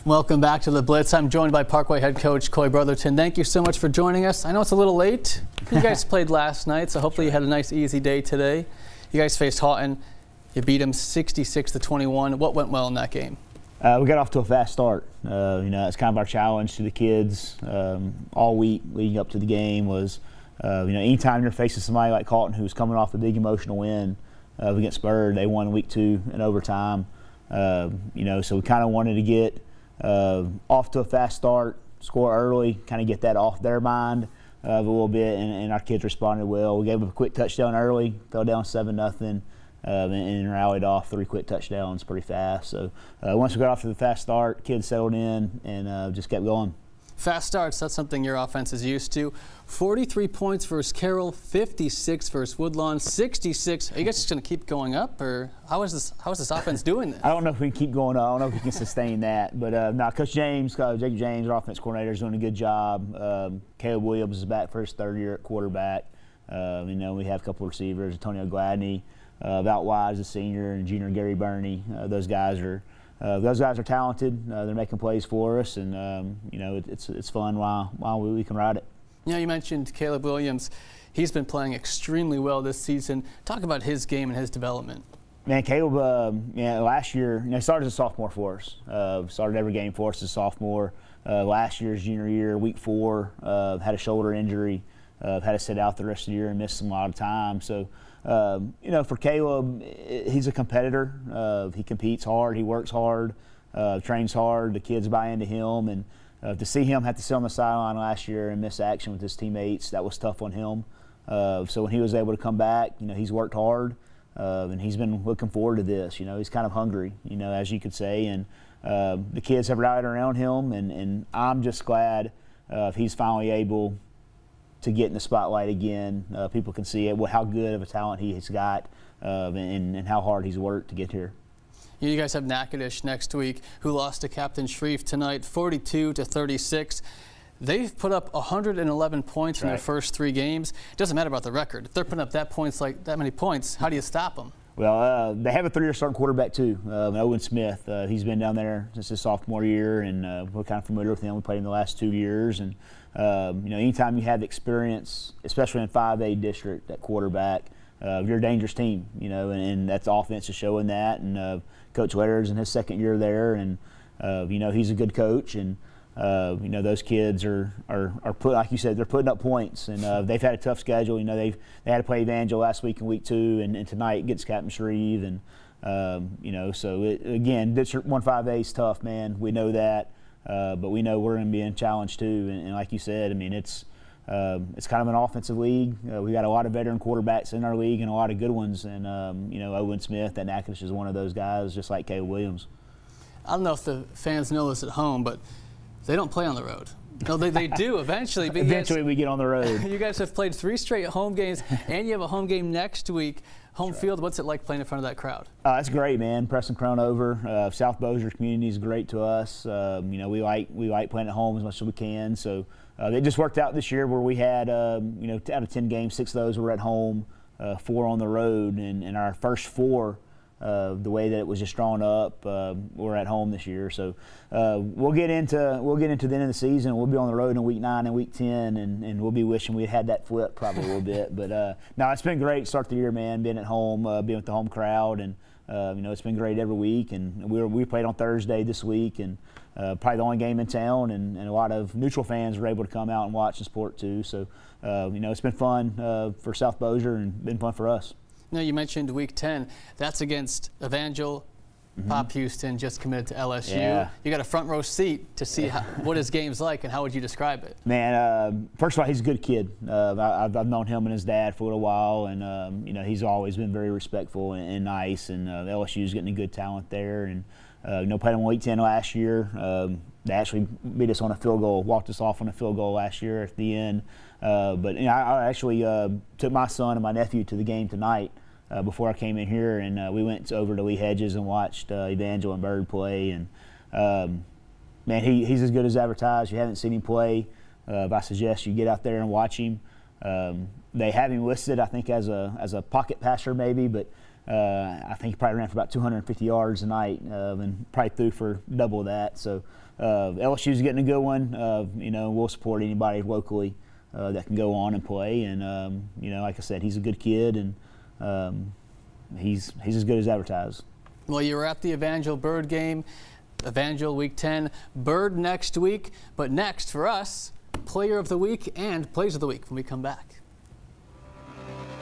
Welcome back to the Blitz. I'm joined by Parkway head coach Coy Brotherton. Thank you so much for joining us. I know it's a little late. You guys played last night, so hopefully you had a nice, easy day today. You guys faced Houghton. You beat them 66-21. What went well in that game? We got off to a fast start. It's kind of our challenge to the kids all week leading up to the game was, anytime you're facing somebody like Houghton who's coming off a big emotional win against Bird, they won week 2 in overtime. So we kind of wanted to get off to a fast start, score early, kind of get that off their mind a little bit, and our kids responded well. We gave them a quick touchdown early, fell down 7-0, and rallied off 3 quick touchdowns pretty fast. So once we got off to the fast start, kids settled in and just kept going. Fast starts, that's something your offense is used to. 43 points versus Carroll, 56 versus Woodlawn, 66. Are you guys just going to keep going up, or how is this offense doing this? I don't know if we can keep going up. I don't know if we can sustain that. But Coach James, Jacob James, our offense coordinator, is doing a good job. Caleb Williams is back for his 3rd year at quarterback. We have a couple of receivers. Antonio Gladney, out wide as a senior, and junior Gary Burney. Those guys are talented. They're making plays for us, and it's fun while we can ride it. You mentioned Caleb Williams. He's been playing extremely well this season. Talk about his game and his development. Man, Caleb, last year, started as a sophomore for us. Started every game for us as a sophomore. Last year's junior year, week 4, had a shoulder injury. Had to sit out the rest of the year and miss a lot of time. So, for Caleb, he's a competitor. He competes hard. He works hard, trains hard. The kids buy into him. And to see him have to sit on the sideline last year and miss action with his teammates, that was tough on him. So when he was able to come back, he's worked hard. And he's been looking forward to this. He's kind of hungry, as you could say. And the kids have rallied around him. And I'm just glad he's finally able to get in the spotlight again. People can see it, how good of a talent he's got, and how hard he's worked to get here. You guys have Natchitoches next week, who lost to Captain Shreve tonight, 42-36. They've put up 111 points in their first 3 games. It doesn't matter about the record. If they're putting up that many points, how do you stop them? Well, they have a 3-year starting quarterback too, Owen Smith. He's been down there since his sophomore year, and we're kind of familiar with him. We played him the last 2 years, and anytime you have experience, especially in 5A district at quarterback, you're a dangerous team. And that's offense is showing that. And Coach Letters in his 2nd year there, and he's a good coach, and those kids are put, like you said, they're putting up points, and they've had a tough schedule. They had to play Evangel last week in week 2, and tonight against Captain Shreve, and so again, District 1-5A is tough, man. We know that, but we know we're going to be in challenge too, and like you said, it's kind of an offensive league. We got a lot of veteran quarterbacks in our league and a lot of good ones, and Owen Smith at Natchitoches is one of those guys, just like Caleb Williams. I don't know if the fans know this at home, but they don't play on the road. No, they do eventually. But eventually we get on the road. You guys have played 3 straight home games, and you have a home game next week. Home field, what's it like playing in front of that crowd? It's great, man. Preston Crown over. South Bossier community is great to us. We like playing at home as much as we can. So it just worked out this year where we had, out of 10 games, 6 of those were at home, 4 on the road, and our first 4. The way that it was just drawn up, we're at home this year, so we'll get into the end of the season. We'll be on the road in week 9 and week 10, and we'll be wishing we had that flip probably a little bit. But no, it's been great to start the year, man. Being at home, being with the home crowd, and it's been great every week. And we played on Thursday this week, and probably the only game in town, and a lot of neutral fans were able to come out and watch and support too. So it's been fun for South Bossier and been fun for us. You mentioned week 10. That's against Evangel. Pop Houston just committed to LSU. Yeah. You got a front row seat to see what his game's like, and how would you describe it? Man, first of all, he's a good kid. I've known him and his dad for a little while, and he's always been very respectful and nice. And LSU's getting a good talent there. And played him week 10 last year. They actually beat us on a field goal, walked us off on a field goal last year at the end. But I actually took my son and my nephew to the game tonight before I came in here, and we went over to Lee Hedges and watched Evangel and Bird play. And man, he's as good as advertised. You haven't seen him play, I suggest you get out there and watch him. They have him listed, I think, as a pocket passer maybe, but I think he probably ran for about 250 yards a night and probably threw for double that. So LSU's getting a good one. We'll support anybody locally that can go on and play. And like I said, he's a good kid, and he's as good as advertised. Well, you were at the Evangel Bird game, Evangel Week 10, Bird next week. But next for us, Player of the Week and Plays of the Week when we come back.